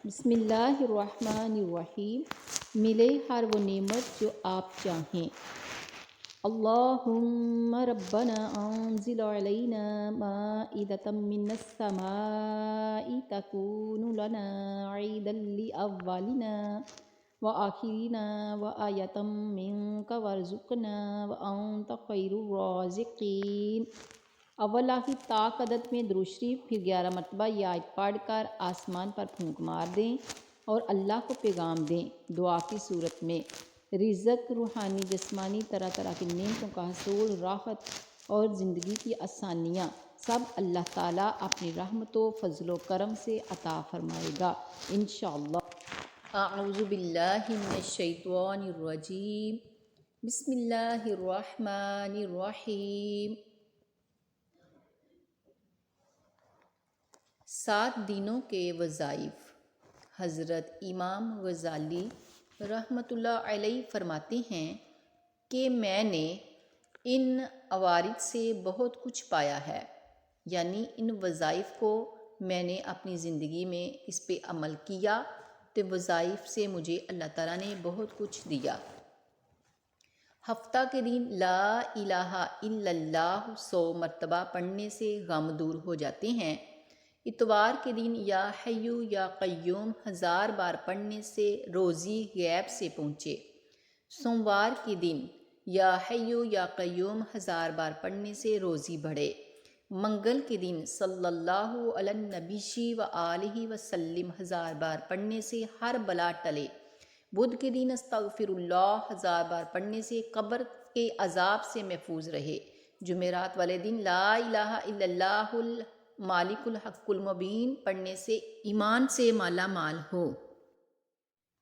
بسم اللہ الرحمن الرحیم۔ ملے ہر وہ نعمت جو آپ چاہیں۔ اللہم ربنا انزل علینا مائدۃ من السماء تکون لنا عیدا لأولنا وآخرنا وآیۃ منک وارزقنا وانت خیر الرازقین۔ اول آخر طاق عدد میں درود شریف پھر 11 مرتبہ یہ آیت پڑھ کر آسمان پر پھونک مار دیں اور اللہ کو پیغام دیں۔ دعا کی صورت میں رزق، روحانی جسمانی طرح طرح کی نعمتوں کا حصول، راحت اور زندگی کی آسانیاں سب اللہ تعالیٰ اپنی رحمت و فضل و کرم سے عطا فرمائے گا انشاءاللہ۔ اعوذ باللہ من الشیطان الرجیم، بسم اللہ الرحمن الرحیم۔ 7 دنوں کے وظائف۔ حضرت امام غزالی رحمۃ اللہ علیہ فرماتے ہیں کہ میں نے ان عوارض سے بہت کچھ پایا ہے، یعنی ان وظائف کو میں نے اپنی زندگی میں اس پہ عمل کیا تو وظائف سے مجھے اللہ تعالیٰ نے بہت کچھ دیا۔ ہفتہ کے دن لا الہ الا اللہ 100 مرتبہ پڑھنے سے غم دور ہو جاتے ہیں۔ اتوار کے دن یا حیو یا قیوم 1000 بار پڑھنے سے روزی غیب سے پہنچے۔ سوموار کے دن یا حیو یا قیوم 1000 بار پڑھنے سے روزی بڑھے۔ منگل کے دن صلی اللہ علی النبی و آلہ وسلم 1000 بار پڑھنے سے ہر بلا ٹلے۔ بدھ کے دن استغفر اللہ 1000 بار پڑھنے سے قبر کے عذاب سے محفوظ رہے۔ جمعرات والے دن لا الہ الا اللہ مالک الحق المبین پڑھنے سے ایمان سے مالا مال ہو۔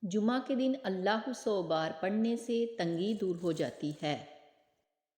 جمعہ کے دن اللہ 100 بار پڑھنے سے تنگی دور ہو جاتی ہے۔